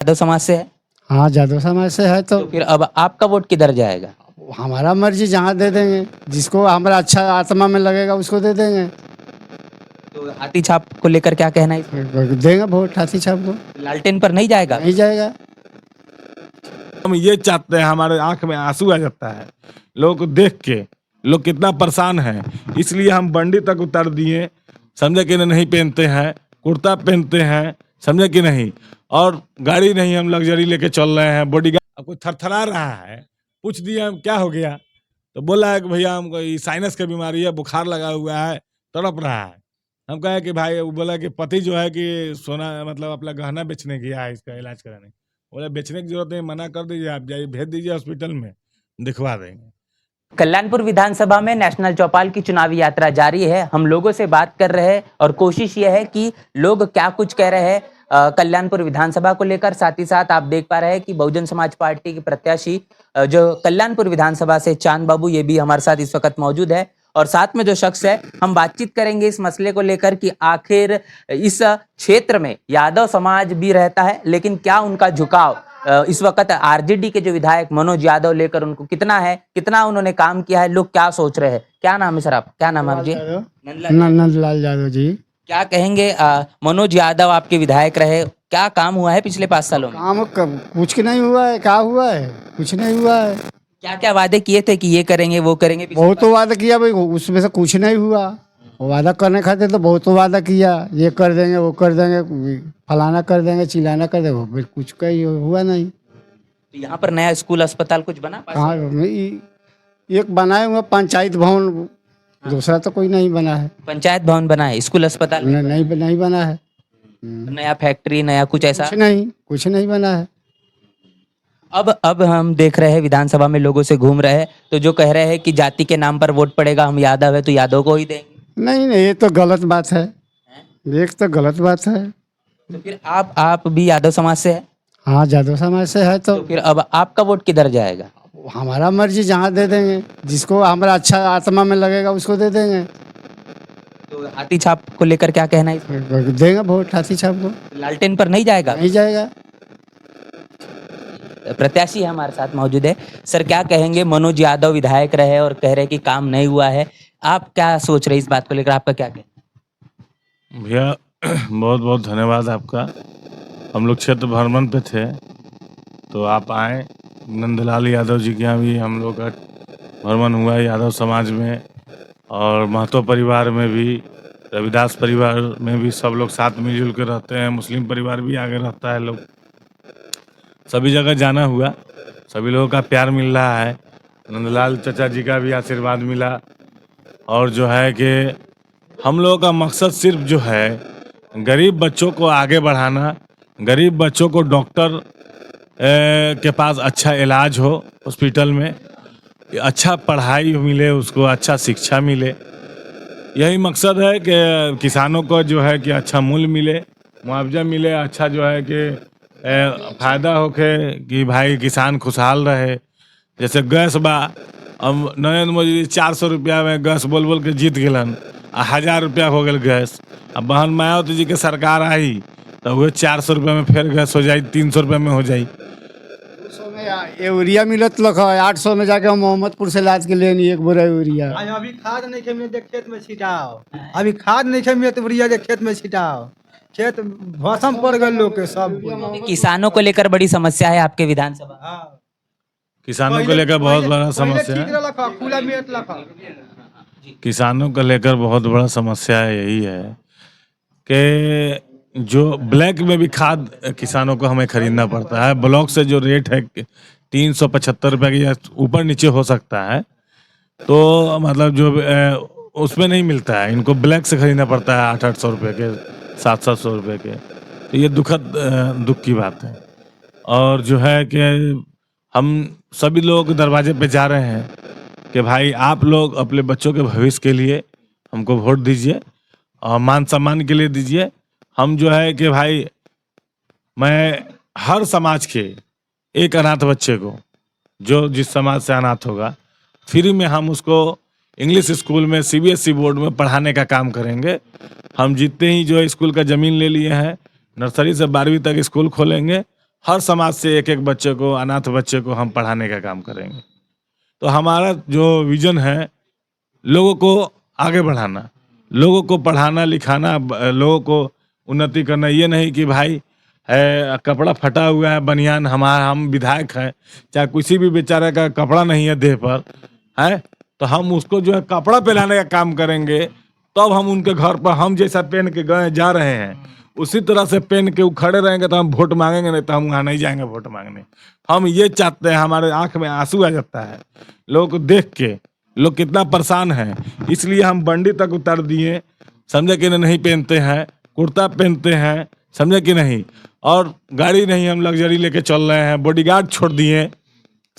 यादव समाज से है हाँ, जादव समाज से है तो तो फिर अब आपका वोट किधर जाएगा? हमारा मर्जी जहाँ दे देंगे, जिसको हमारा अच्छा आत्मा में लगेगा उसको दे देंगे। तो हाथी छाप को लेकर क्या कहना है इसमें? देंगे वोट हाथी छाप को। लालटेन पर नहीं जाएगा? नहीं जाएगा। हम ये चाहते हैं, हमारे आंख में आंसू आ जाता है लोगों को देख के, लोग कितना परेशान है, इसलिए हम बंडी तक उतार दिए। समझे कि नहीं पहनते हैं, कुर्ता पहनते हैं, समझे कि नहीं, और गाड़ी नहीं हम लग्जरी लेके चल रहे हैं। बॉडीगार्ड आपको थरथरा रहा है, पूछ दिया हम क्या हो गया, तो बोला है कि भैया हमको ये साइनस की बीमारी है, बुखार लगा हुआ है, तड़प रहा है। हम कहे कि भाई, वो बोला कि पति जो है कि सोना मतलब अपना गहना बेचने गया है इसका इलाज कराने। बोले बेचने की जरूरत नहीं, मना कर दीजिए, आप जाइए भेज दीजिए हॉस्पिटल में, दिखवा देंगे। कल्याणपुर विधानसभा में नेशनल चौपाल की चुनावी यात्रा जारी है। हम लोगों से बात कर रहे हैं और कोशिश ये है कि लोग क्या कुछ कह रहे हैं कल्याणपुर विधानसभा को लेकर। साथ ही साथ आप देख पा रहे हैं कि बहुजन समाज पार्टी के प्रत्याशी जो कल्याणपुर विधानसभा से चांद बाबू, ये भी हमारे साथ इस वक्त मौजूद है। और साथ में जो शख्स है, हम बातचीत करेंगे इस मसले को लेकर कि आखिर इस क्षेत्र में यादव समाज भी रहता है, लेकिन क्या उनका झुकाव इस वक्त आरजेडी के जो विधायक मनोज यादव लेकर उनको कितना है, कितना उन्होंने काम किया है, लोग क्या सोच रहे हैं। क्या नाम है सर आप, क्या नाम है आप जी? नंदलाल यादव जी। क्या कहेंगे मनोज यादव आपके विधायक रहे, क्या काम हुआ है पिछले 5 सालों में? काम कुछ नहीं हुआ है। क्या हुआ है? कुछ नहीं हुआ है। क्या क्या वादे किए थे कि ये करेंगे वो करेंगे? बहुत तो वादा किया भाई, उसमें से कुछ नहीं हुआ। वादा करने खातिर तो बहुत तो वादा किया, ये कर देंगे वो कर देंगे, फलाना कर देंगे चिलाना कर देंगे, फिर कुछ कहीं हुआ नहीं। तो यहाँ पर नया स्कूल अस्पताल कुछ बना? कहाँ एक बनाए हुआ पंचायत भवन, दूसरा तो कोई नहीं बना है। पंचायत भवन बना है, स्कूल अस्पताल नहीं बना है। नया फैक्ट्री, नया कुछ ऐसा कुछ नहीं बना है। अब हम देख रहे हैं विधानसभा में लोगों से घूम रहे हैं, तो जो कह रहे हैं कि जाति के नाम पर वोट पड़ेगा, हम यादव है तो यादव को ही देंगे। नहीं, ये तो गलत बात है। एक तो गलत बात है। तो फिर आप भी यादव समाज से है हाँ, जादव समाज से है तो फिर अब आपका वोट किधर जाएगा? हमारा मर्जी जहाँ दे देंगे, जिसको हमारा अच्छा आत्मा में लगेगा उसको दे देंगे। तो हाथी छाप को लेकर क्या कहना है इसमें? देंगे वोट हाथी छाप को। लालटेन पर नहीं जाएगा? नहीं जाएगा। प्रत्याशी हमारे साथ मौजूद है। सर, क्या कहेंगे? मनोज यादव विधायक रहे और कह रहे कि काम नहीं हुआ है, आप क्या सोच रहे हैं इस बात को लेकर, आपका क्या कहना? भैया बहुत बहुत धन्यवाद आपका। हम लोग क्षेत्र भ्रमण पे थे तो आप आए, नंदलाल यादव जी के यहाँ भी हम लोग का भ्रमण हुआ है यादव समाज में, और महतो परिवार में भी, रविदास परिवार में भी सब लोग साथ मिलजुल के रहते हैं। मुस्लिम परिवार भी आगे रहता है। लोग सभी जगह जाना हुआ, सभी लोगों का प्यार मिल रहा है। नंदलाल चाचा जी का भी आशीर्वाद मिला। और जो है कि हम लोगों का मकसद सिर्फ जो है गरीब बच्चों को आगे बढ़ाना, गरीब बच्चों को डॉक्टर के पास अच्छा इलाज हो, हॉस्पिटल में अच्छा पढ़ाई मिले, उसको अच्छा शिक्षा मिले। यही मकसद है कि किसानों को जो है कि अच्छा मूल्य मिले, मुआवजा मिले, अच्छा जो है कि फ़ायदा होके कि भाई किसान खुशहाल रहे। जैसे गैस बा, अब नरेंद्र मोदी जी 400 रुपया में गैस बोल बोल के जीत गलन, 1000 रुपया हो गल गैस। अब बहन मायावती जी के सरकार आई तो वो 400 रुपया में फिर गैस हो जाई, 300 रुपया में हो जाई। 200 में यूरिया मिलत लख 800 में जाके हम मोहम्मदपुर से लाद के लेनी एक बोरा यूरिया। अभी खाद नहीं खे मिलते खेत में छिटाओ, अभी खाद नहीं खे मिलते यूरिया जे खेत में छिटाओ, खेत भसम पड़ गए लोग के सब। किसानों को लेकर बड़ी समस्या है आपके विधानसभा? हाँ, किसानों को लेकर बहुत बड़ा समस्या है। खुला मिलत लखा। किसानों को लेकर बहुत बड़ा समस्या यही है कि जो ब्लैक में भी खाद किसानों को हमें खरीदना पड़ता है। ब्लॉक से जो रेट है 375 रुपये की या ऊपर नीचे हो सकता है, तो मतलब जो उसमें नहीं मिलता है, इनको ब्लैक से खरीदना पड़ता है 800-800 रुपये के, 700-700 रुपये के। तो ये दुख की बात है। और जो है कि हम सभी लोग दरवाजे पे जा रहे हैं कि भाई आप लोग अपने बच्चों के भविष्य के लिए हमको वोट दीजिए और मान सम्मान के लिए दीजिए। हम जो है कि भाई, मैं हर समाज के एक अनाथ बच्चे को, जो जिस समाज से अनाथ होगा, फ्री में हम उसको इंग्लिश स्कूल में सीबीएसई बोर्ड में पढ़ाने का काम करेंगे। हम जीतते ही जो स्कूल का ज़मीन ले लिए हैं, नर्सरी से 12वीं तक स्कूल खोलेंगे हर समाज से एक एक बच्चे को, अनाथ बच्चे को हम पढ़ाने का काम करेंगे। तो हमारा जो विजन है, लोगों को आगे बढ़ाना, लोगों को पढ़ाना लिखाना, लोगों को उन्नति करना। ये नहीं कि भाई है कपड़ा फटा हुआ है बनियान, हम विधायक हैं, चाहे किसी भी बेचारे का कपड़ा नहीं है देह पर है, तो हम उसको जो है कपड़ा पहनाने का काम करेंगे। तब हम उनके घर पर हम जैसा पहन के गए जा रहे हैं उसी तरह से पहन के वो खड़े रहेंगे तो हम वोट मांगेंगे, नहीं तो हम वहाँ नहीं जाएंगे वोट मांगने। हम ये चाहते हैं, हमारे आंख में आंसू आ जाता है लोगों को देख के, लोग कितना परेशान हैं, इसलिए हम बंडी तक उतार दिए, समझे कि नहीं पहनते हैं, कुर्ता पहनते हैं, समझे कि नहीं, और गाड़ी नहीं हम लग्जरी लेके चल रहे हैं, बॉडीगार्ड छोड़ दिए,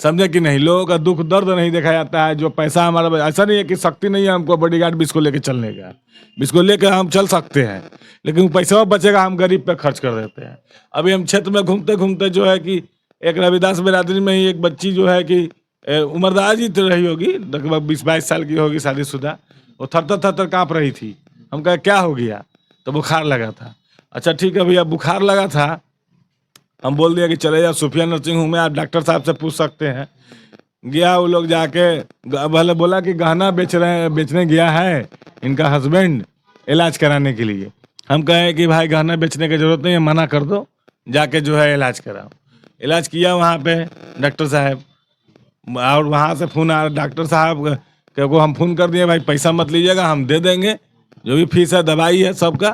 समझे कि नहीं। लोगों का दुख दर्द नहीं देखा जाता है। जो पैसा हमारा, ऐसा नहीं है कि शक्ति नहीं है हमको बॉडीगार्ड भी इसको लेके चलने का, इसको लेके हम चल सकते हैं, लेकिन पैसा बचेगा हम गरीब पे खर्च कर देते हैं। अभी हम क्षेत्र में घूमते घूमते जो है कि एक रविदास बिरादरी में ही एक बच्ची जो है कि उम्रदार ही तो रही होगी, लगभग 20-22 साल की होगी, शादीशुदा, वो थर काँप रही थी। हम कहा क्या हो गया, तो बुखार लगा था। अच्छा ठीक है भैया, बुखार लगा था, हम बोल दिया कि चले जाओ सुफिया नर्सिंग होम में, आप डॉक्टर साहब से पूछ सकते हैं। गया वो लोग जाके, भले बोला कि गहना बेचने गया है इनका हस्बैंड इलाज कराने के लिए। हम कहे कि भाई गहना बेचने की जरूरत नहीं है, मना कर दो, जाके जो है इलाज कराओ। इलाज किया वहाँ पे डॉक्टर साहब, और वहाँ से फ़ोन आ, डॉक्टर साहब को हम फ़ोन कर दिए, भाई पैसा मत लीजिएगा, हम दे देंगे जो भी फीस है, दवाई है सबका।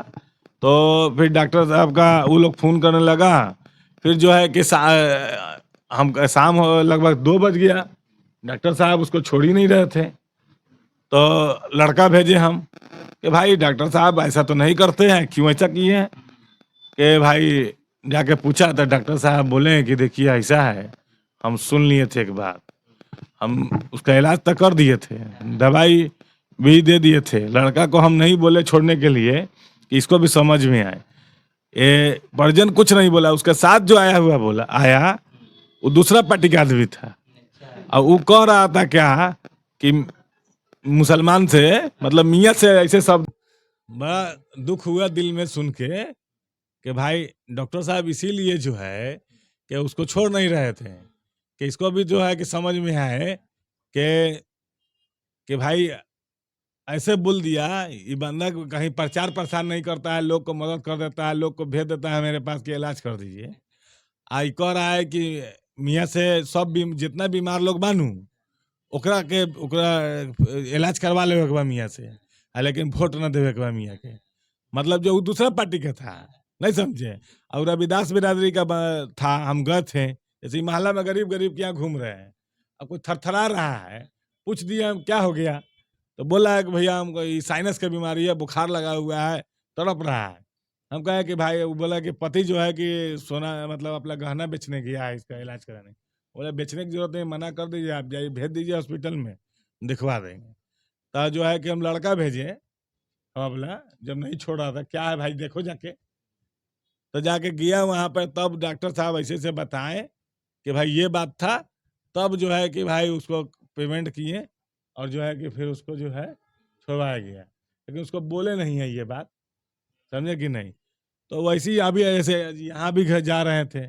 तो फिर डॉक्टर साहब का वो लोग फ़ोन करने लगा। फिर जो है कि हम शाम लगभग 2 बज गया, डॉक्टर साहब उसको छोड़ ही नहीं रहे थे। तो लड़का भेजे हम कि भाई डॉक्टर साहब ऐसा तो नहीं करते हैं, क्यों ऐसा किए हैं? कि भाई जाके पूछा तो डॉक्टर साहब बोले कि देखिए ऐसा है, हम सुन लिए थे एक बात, हम उसका इलाज तक कर दिए थे, दवाई भी दे दिए थे। लड़का को हम नहीं बोले छोड़ने के लिए कि इसको भी समझ में आए। ये वर्जन कुछ नहीं बोला, उसके साथ जो आया हुआ आया वो दूसरा पार्टी का आदमी था, और वो कह रहा था क्या कि मुसलमान से, मतलब मियाँ से ऐसे सब। बड़ा दुख हुआ दिल में सुन के कि भाई डॉक्टर साहब इसीलिए जो है कि उसको छोड़ नहीं रहे थे, कि इसको भी जो है कि समझ में आए कि भाई ऐसे बोल दिया, ये बंदा कहीं प्रचार प्रसार नहीं करता है, लोग को मदद कर देता है, लोग को भेज देता है मेरे पास कि इलाज कर दीजिए। आई कह रहा है कि मियाँ से सब जितना बीमार लोग बानू ओकरा इलाज करवा ले मियाँ से, लेकिन वोट न देवे के मियाँ के। मतलब जो दूसरा पार्टी का था, नहीं समझे। और रविदास बिरादरी का था, हम गए थे, जैसे मोहल्ला में गरीब के यहाँ घूम रहे हैं, अब कोई थरथरा रहा है, पूछ दिया हम क्या हो गया, तो बोला है कि भैया हमको साइनस की बीमारी है, बुखार लगा हुआ है, तड़प रहा है। हम कहे कि भाई, वो बोला कि पति जो है कि सोना मतलब अपना गहना बेचने गया है इसका इलाज कराने। बोला बेचने की जरूरत नहीं, मना कर दीजिए, आप जाइए भेज दीजिए हॉस्पिटल में, दिखवा देंगे। तो जो है कि हम लड़का भेजे, हम बोला जब नहीं छोड़ रहा था, क्या है भाई देखो जाके। तो जाके गया वहाँ पर, तब डॉक्टर साहब ऐसे से बताएं कि भाई ये बात था, तब जो है कि भाई उसको पेमेंट किए और जो है कि फिर उसको जो है छोड़वाया गया, लेकिन उसको बोले नहीं है ये बात, समझे कि नहीं। तो वैसे ही अभी ऐसे यहाँ भी जा रहे थे,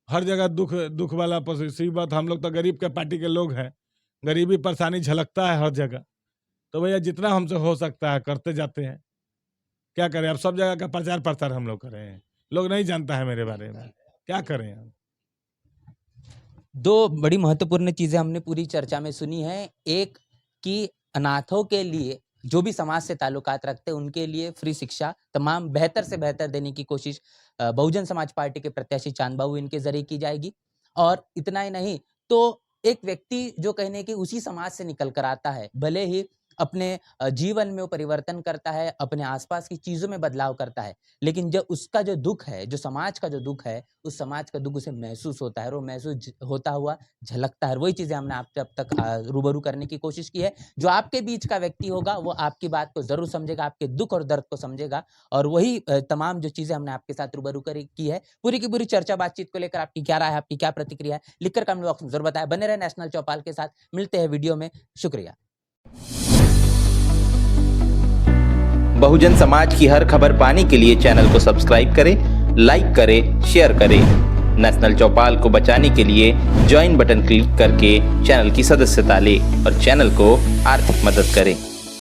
हर जगह दुख वाला मुसीबत। हम लोग तो गरीब के पार्टी के लोग हैं, गरीबी परेशानी झलकता है हर जगह, तो भैया जितना हमसे हो सकता है करते जाते हैं। क्या करें, अब सब जगह का प्रचार प्रसार हम लोग कर रहे हैं, लोग नहीं जानता है मेरे बारे में, क्या करें हम। 2 बड़ी महत्वपूर्ण चीजें हमने पूरी चर्चा में सुनी है। एक कि अनाथों के लिए, जो भी समाज से ताल्लुकात रखते हैं उनके लिए फ्री शिक्षा तमाम बेहतर से बेहतर देने की कोशिश बहुजन समाज पार्टी के प्रत्याशी चांद बाबू इनके जरिए की जाएगी। और इतना ही नहीं, तो एक व्यक्ति जो कहने की उसी समाज से निकल कर आता है, भले ही अपने जीवन में वो परिवर्तन करता है, अपने आसपास की चीजों में बदलाव करता है, लेकिन जो उसका जो दुख है, जो समाज का जो दुख है, उस समाज का दुख उसे महसूस होता है और वो महसूस होता हुआ झलकता है। वही चीजें हमने आपसे अब तक रूबरू करने की कोशिश की है। जो आपके बीच का व्यक्ति होगा वो आपकी बात को जरूर समझेगा, आपके दुख और दर्द को समझेगा, और वही तमाम जो चीजें हमने आपके साथ रूबरू की है, पूरी की पूरी चर्चा बातचीत को लेकर आपकी क्या राय है, आपकी क्या प्रतिक्रिया है, लिखकर कमेंट बॉक्स में जरूर बताएं। बने रहे नेशनल चौपाल के साथ, मिलते हैं वीडियो में, शुक्रिया। बहुजन समाज की हर खबर पाने के लिए चैनल को सब्सक्राइब करें, लाइक करें, शेयर करें। नेशनल चौपाल को बचाने के लिए ज्वाइन बटन क्लिक करके चैनल की सदस्यता ले और चैनल को आर्थिक मदद करें।